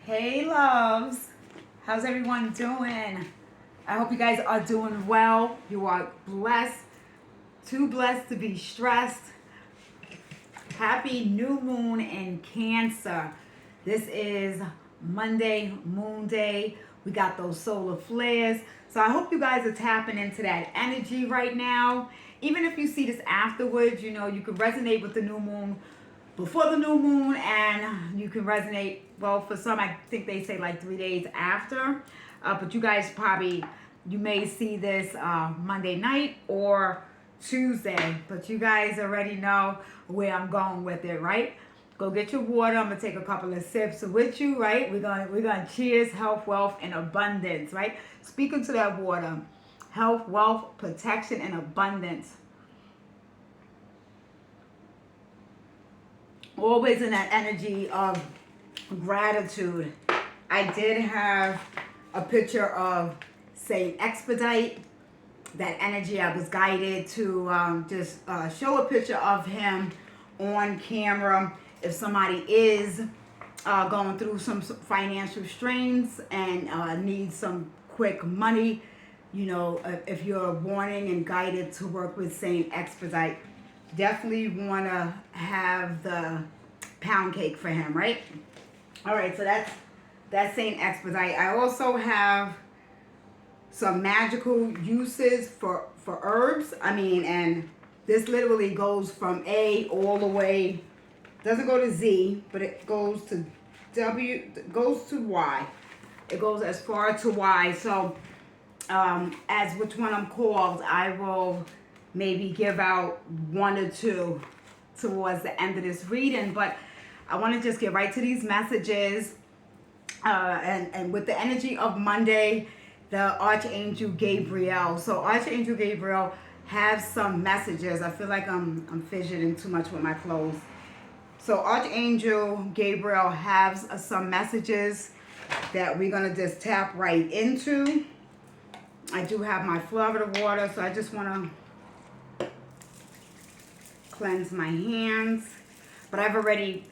Hey loves, how's everyone doing? I hope you guys are doing well. You are blessed, too blessed to be stressed. Happy new moon in Cancer. This is Monday, Moon Day. We got those solar flares. So I hope you guys are tapping into that energy right now. Even if you see this afterwards, you can resonate with the new moon before the new moon, and you can resonate, well, for some I think they say like 3 days after, but you guys probably, you may see this Monday night or Tuesday, but you guys already know where I'm going with it, right? Go get your water. I'm gonna take a couple of sips with you, right? We're gonna cheers, health, wealth, and abundance, right? Speaking to that water, health, wealth, protection, and abundance. Always in that energy of gratitude. I did have a picture of Saint Expedite. That energy, I was guided to just show a picture of him on camera. If somebody is going through some financial strains and needs some quick money, if you're wanting and guided to work with Saint Expedite, definitely want to have the pound cake for him, right? All right, so that's Saint Expedite. I also have some magical uses for herbs. And this literally goes from A all the way, doesn't go to Z, but it goes to W, goes to Y. It goes as far to Y. So as which one I'm called, I will maybe give out one or two towards the end of this reading, but I want to just get right to these messages. And with the energy of Monday, the Archangel Gabriel. So Archangel Gabriel has some messages. I feel like I'm fidgeting too much with my clothes. So Archangel Gabriel has some messages that we're gonna just tap right into. I do have my Florida water, so I just want to cleanse my hands. But I've already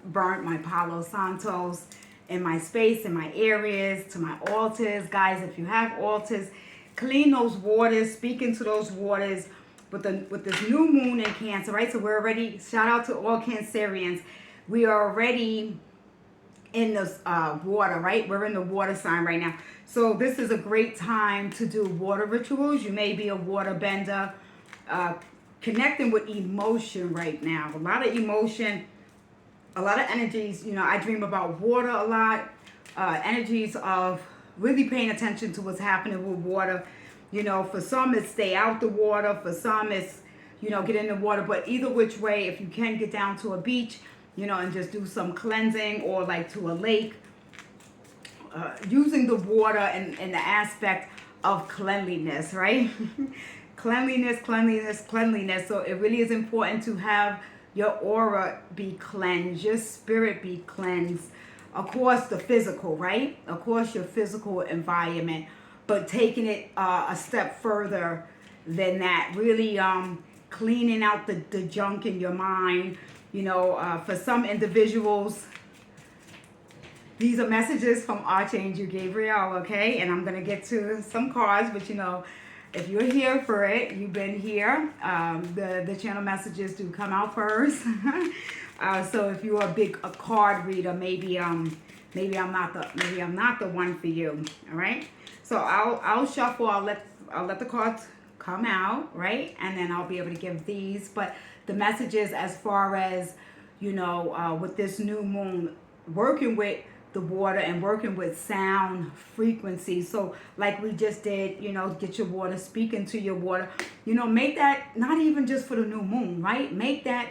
burnt my Palo Santos in my space, in my areas, to my altars. Guys, if you have altars, clean those waters, speak into those waters with this new moon in Cancer, right? So we're already, shout out to all Cancerians. We are already in this water, right? We're in the water sign right now. So this is a great time to do water rituals. You may be a water bender, connecting with emotion right now. A lot of emotion, a lot of energies. I dream about water a lot. Energies of really paying attention to what's happening with water. For some it's stay out the water. For some it's, get in the water. But either which way, if you can get down to a beach, and just do some cleansing, or like to a lake, using the water in the aspect of cleanliness, right? Cleanliness, cleanliness, cleanliness. So it really is important to have your aura be cleansed, your spirit be cleansed. Of course, the physical, right? Of course, your physical environment, but taking it a step further than that, really cleaning out the junk in your mind. For some individuals, these are messages from Archangel Gabriel, okay? And I'm going to get to some cards, but if you're here for it, you've been here. The channel messages do come out first. So if you're a card reader, maybe I'm not the one for you. All right. So I'll shuffle. I'll let the cards come out, right, and then I'll be able to give these. But the messages, as far as with this new moon, working with the water and working with sound frequency. So like we just did, get your water, speak into your water, make that not even just for the new moon, right? Make that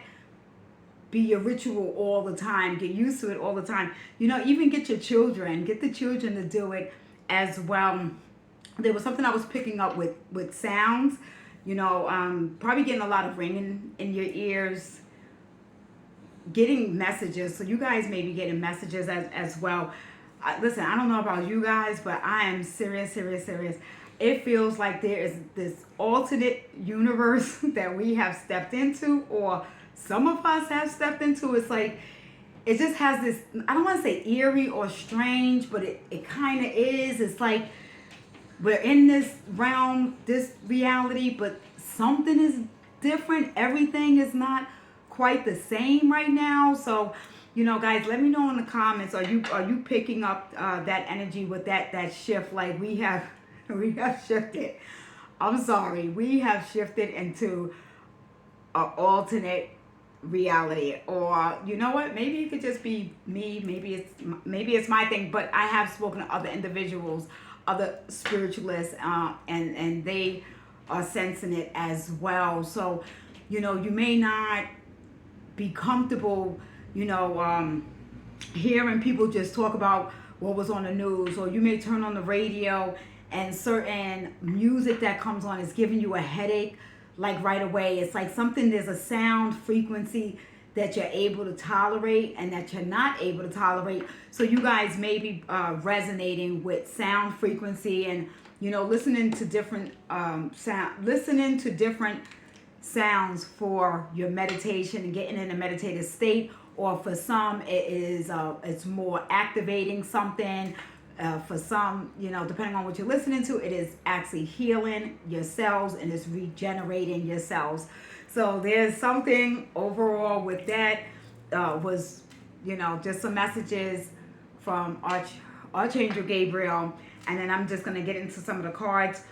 be your ritual all the time. Get used to it all the time. Even get the children to do it as well. There was something I was picking up with sounds, probably getting a lot of ringing in your ears, getting messages. So you guys may be getting messages as well. Listen, I don't know about you guys, but I am serious. It feels like there is this alternate universe that we have stepped into, or some of us have stepped into. It's like it just has this, I don't want to say eerie or strange, but it kind of is. It's like we're in this realm, this reality, but something is different. Everything is not quite the same right now. So, guys, let me know in the comments. Are you picking up that energy with that shift? Like we have shifted. I'm sorry, we have shifted into an alternate reality, or you know what, maybe it could just be me, maybe it's my thing, but I have spoken to other individuals, other spiritualists, and they are sensing it as well. So you may not be comfortable hearing people just talk about what was on the news, or you may turn on the radio and certain music that comes on is giving you a headache like right away. It's like something, there's a sound frequency that you're able to tolerate and that you're not able to tolerate. So you guys may be resonating with sound frequency, and listening to different sounds for your meditation and getting in a meditative state. Or for some, it is it's more activating something. For some, depending on what you're listening to, it is actually healing your cells and it's regenerating your cells. So there's something overall with that. Was just some messages from Archangel Gabriel, and then I'm just gonna get into some of the cards.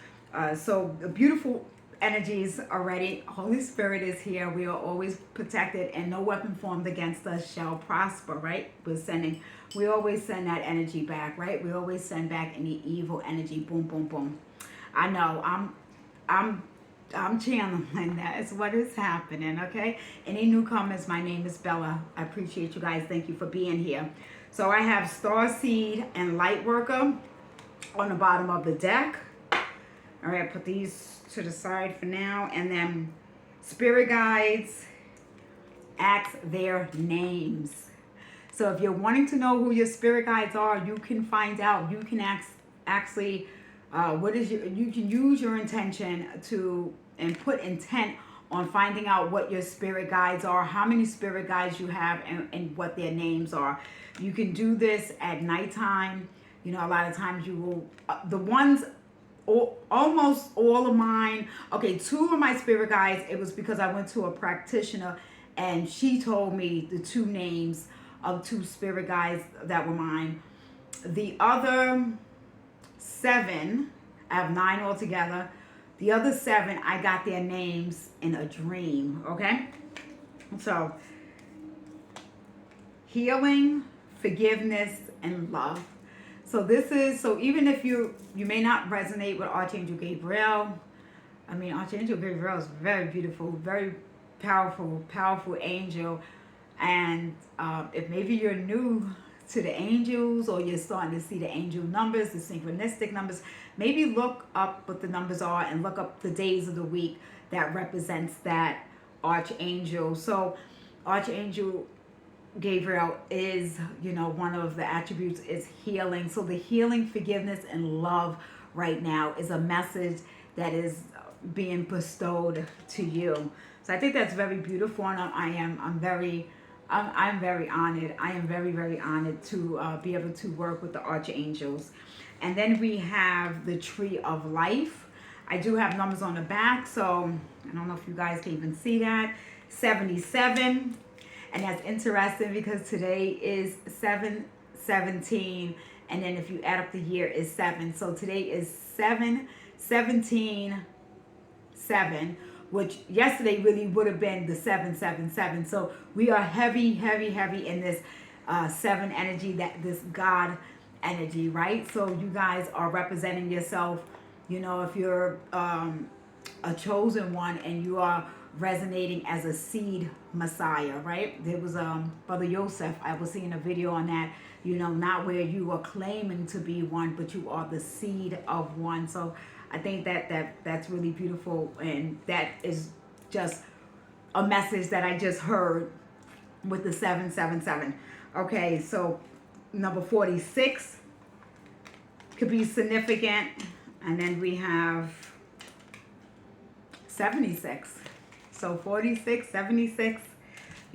So the beautiful energies already. Holy Spirit is here. We are always protected, and no weapon formed against us shall prosper, right? We always send that energy back, right? We always send back any evil energy. Boom, boom, boom. I know I'm channeling that. It's what is happening, okay? Any newcomers, my name is Bella. I appreciate you guys. Thank you for being here. So I have Starseed and Lightworker on the bottom of the deck. All right, put these to the side for now. And then Spirit Guides, ask their names. So if you're wanting to know who your Spirit Guides are, you can find out. You can actually, you can use your intention and put intent on finding out what your Spirit Guides are, how many Spirit Guides you have, and what their names are. You can do this at nighttime. A lot of times you will, the ones, almost all of mine, okay, 2 of my Spirit Guides, it was because I went to a practitioner and she told me the 2 names of 2 Spirit Guides that were mine. The other 7, I have 9 altogether. The other 7, I got their names in a dream, okay? So, healing, forgiveness, and love. So even if you may not resonate with Archangel Gabriel, Archangel Gabriel is very beautiful, very powerful angel. And if maybe you're new to the angels, or you're starting to see the angel numbers, the synchronistic numbers, maybe look up what the numbers are and look up the days of the week that represents that archangel. So Archangel Gabriel is, one of the attributes is healing. So the healing, forgiveness, and love right now is a message that is being bestowed to you. So I think that's very beautiful, and I'm very honored. I am very, very honored to be able to work with the archangels. And then we have the Tree of Life. I do have numbers on the back, so I don't know if you guys can even see that. 77. And that's interesting because today is 7/17, and then if you add up the year is 7. So today is 7/17/7, which yesterday really would have been the 7/7/7. So we are heavy in this 7 energy, that this God energy, right? So you guys are representing yourself. If you're a chosen one and you are resonating as a seed messiah, right? There was Brother Yosef, I was seeing a video on that, not where you are claiming to be one, but you are the seed of one. So I think that's really beautiful, and that is just a message that I just heard with the 7/7/7. Okay, so number 46 could be significant, and then we have 76. So 46, 76,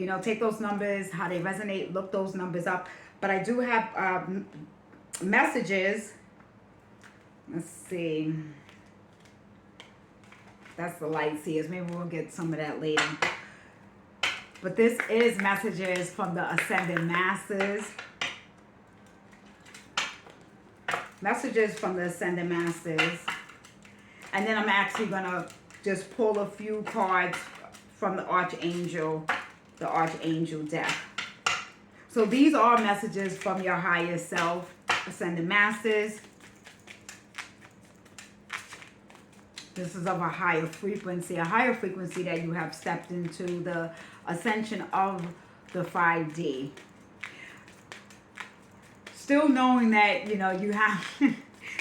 You know, take those numbers, how they resonate, look those numbers up. But I do have messages. Let's see. That's the light seers. Maybe we'll get some of that later. But this is messages from the Ascended Masters. Messages from the Ascended Masters. And then I'm actually going to just pull a few cards from the Archangel deck. So these are messages from your higher self, Ascended Masters. This is of a higher frequency that you have stepped into the ascension of the 5D. Still knowing that, you know, you have,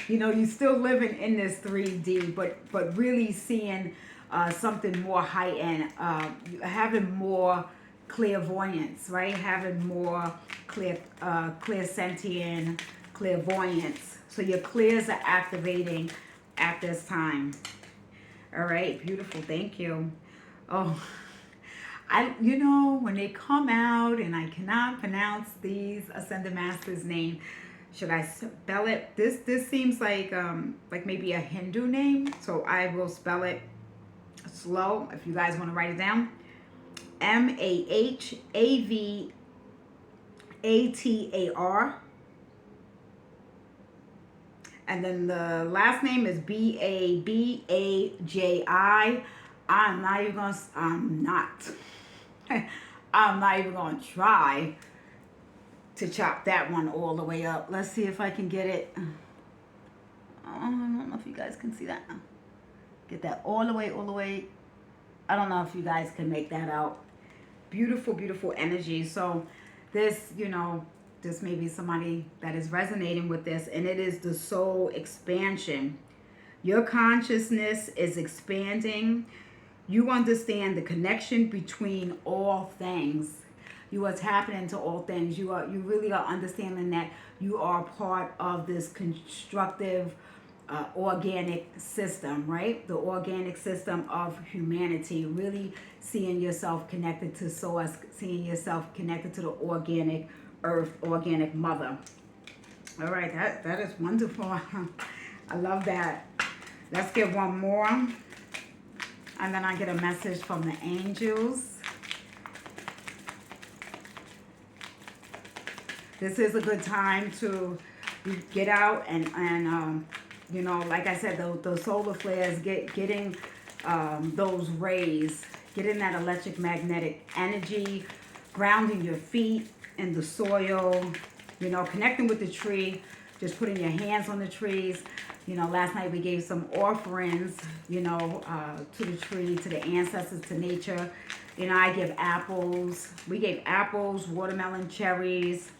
you know, you're still living in this 3D, but really seeing something more heightened, having more clairvoyance, right? Having more clairsentient, clairvoyance. So your clairs are activating at this time. All right, beautiful. Thank you. Oh, you know, when they come out and I cannot pronounce these Ascended Masters' name, should I spell it? This seems like maybe a Hindu name, so I will spell it slow. If you guys want to write it down, Mahavatar. And then the last name is Babaji. I'm not even gonna try to chop that one all the way up. Let's see if I can get it. I don't know if you guys can see that. Get that all the way. I don't know if you guys can make that out. Beautiful, beautiful energy. So this, you know, this may be somebody that is resonating with this, and it is the soul expansion. Your consciousness is expanding. You understand the connection between all things. You are tapping into all things. You really are understanding that you are part of this constructive, organic system, right? The organic system of humanity. Really seeing yourself connected to source, seeing yourself connected to the organic earth, organic mother. All right, that is wonderful. I love that. Let's get one more. And then I get a message from the angels. This is a good time to get out and you know, like I said, the solar flares, getting those rays, getting that electromagnetic energy, grounding your feet in the soil, you know, connecting with the tree, just putting your hands on the trees. You know, last night we gave some offerings, you know, to the tree, to the ancestors, to nature. You know, I give apples. We gave apples, watermelon, cherries.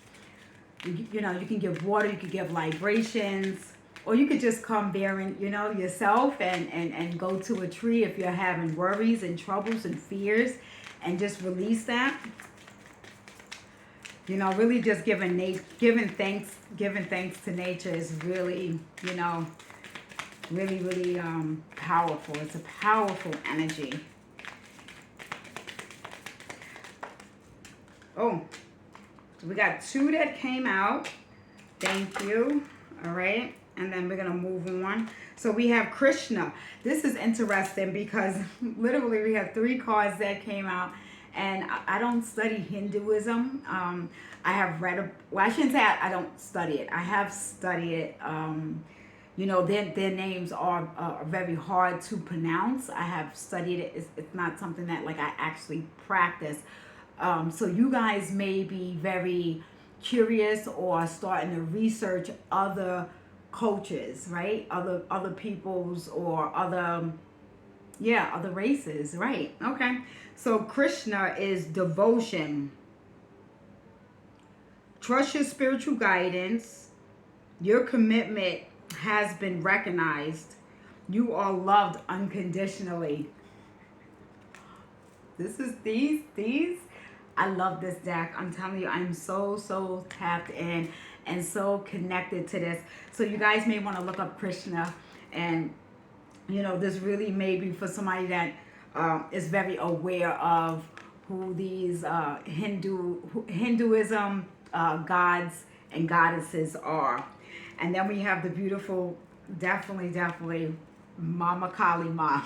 You know, you can give water, you can give libations, or you could just come bearing, you know, yourself and go to a tree if you're having worries and troubles and fears, and just release that. You know, really just giving thanks to nature is really, you know, really powerful. It's a powerful energy. Oh, we got two that came out. Thank you. All right. And then we're going to move on. So we have Krishna. This is interesting because literally we have 3 cards that came out. And I don't study Hinduism. I have read, well, I shouldn't say I don't study it. I have studied it. You know, their names are very hard to pronounce. I have studied it. It's not something that like I actually practice. So you guys may be very curious or starting to research other cultures, right? Other peoples or other races, right? Okay. So Krishna is devotion. Trust your spiritual guidance. Your commitment has been recognized. You are loved unconditionally. This is these. I love this deck. I'm telling you, I'm so tapped in and so connected to this. So you guys may want to look up Krishna, and you know, this really may be for somebody that is very aware of who these Hinduism gods and goddesses are. And then we have the beautiful, definitely Mama Kali Ma.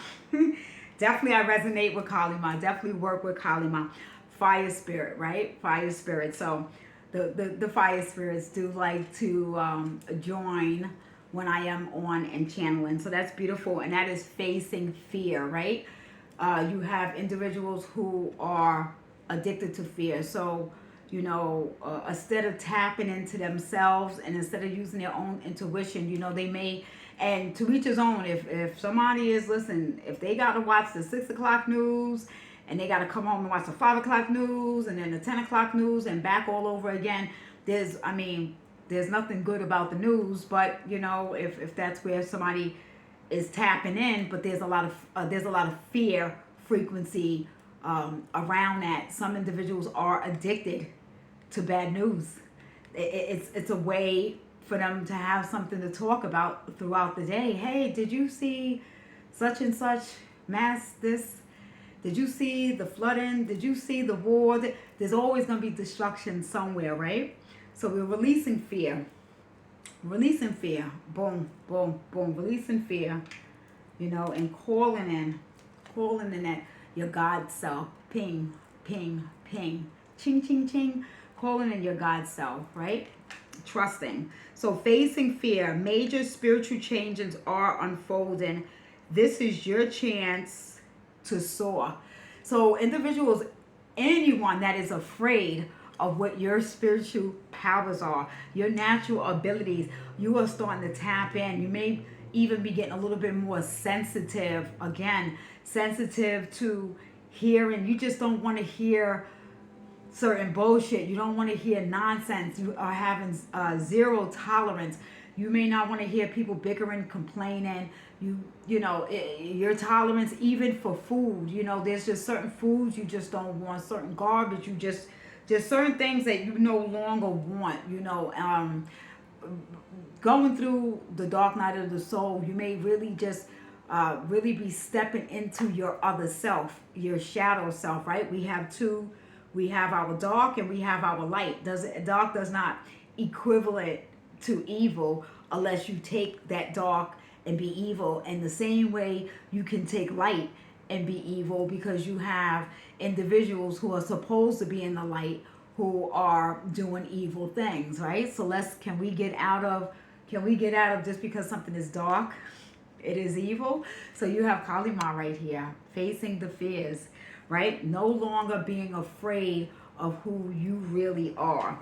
Definitely I resonate with Kali Ma. Definitely work with Kali Ma. Fire spirit, right? Fire spirit. So the fire spirits do like to join when I am on and channeling. So that's beautiful. And that is facing fear, right? You have individuals who are addicted to fear. So, you know, instead of tapping into themselves and instead of using their own intuition, you know, they may, and to each his own, if somebody is, listen, if they got to watch the 6 o'clock news and they got to come home and watch the 5 o'clock news and then the 10 o'clock news and back all over again, there's nothing good about the news, but, you know, if that's where somebody is tapping in, but there's a lot of fear frequency around that. Some individuals are addicted to bad news. It's a way for them to have something to talk about throughout the day. Hey, did you see such and such mass this? Did you see the flooding? Did you see the war? There's always going to be destruction somewhere, right? So we're releasing fear. Releasing fear. Boom, boom, boom. Releasing fear. You know, and calling in that your God self. Ping, ping, ping. Ching, ching, ching. Calling in your God self, right? Trusting. So facing fear. Major spiritual changes are unfolding. This is your chance to soar. So individuals, anyone that is afraid of what your spiritual powers are, your natural abilities, you are starting to tap in. You may even be getting a little bit more sensitive, again, sensitive to hearing. You just don't want to hear certain bullshit. You don't want to hear nonsense. You are having zero tolerance. You may not want to hear people bickering, complaining. You know, your tolerance even for food. You know, there's just certain foods you just don't want. Certain garbage you just certain things that you no longer want. You know, going through the dark night of the soul, you may really just really be stepping into your other self, your shadow self. Right? We have two. We have our dark and we have our light. Dark does not equivalent to evil unless you take that dark and be evil. And the same way you can take light and be evil, because you have individuals who are supposed to be in the light who are doing evil things, right? So can we get out of just because something is dark, it is evil? So you have Kali Ma right here, facing the fears, right? No longer being afraid of who you really are.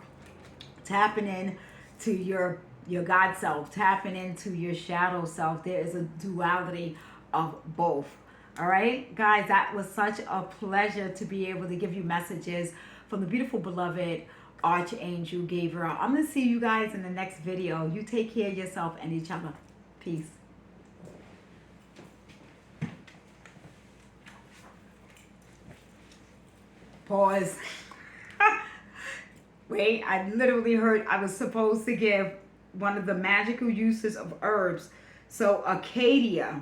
Tapping in to your God self, tapping into your shadow self. There is a duality of both. All right, guys, that was such a pleasure to be able to give you messages from the beautiful, beloved Archangel Gabriel. I'm going to see you guys in the next video. You take care of yourself and each other. Peace. Pause. Wait, I literally heard I was supposed to give one of the magical uses of herbs. So Acacia,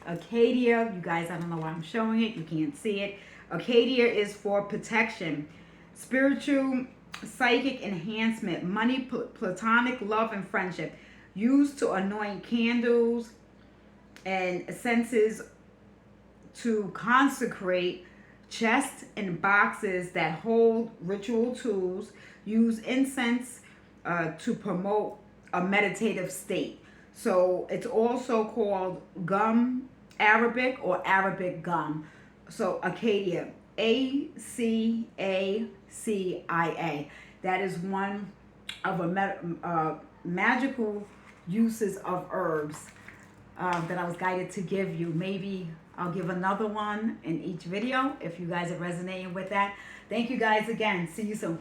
you guys, I don't know why I'm showing it. You can't see it. Acacia is for protection, spiritual, psychic enhancement, money, platonic love, and friendship. Used to anoint candles and essences, to consecrate chests and boxes that hold ritual tools. Use incense to promote a meditative state. So it's also called gum Arabic or Arabic gum. So Acacia, Acacia. That is one of a magical uses of herbs that I was guided to give you. Maybe I'll give another one in each video if you guys are resonating with that. Thank you guys again. See you soon.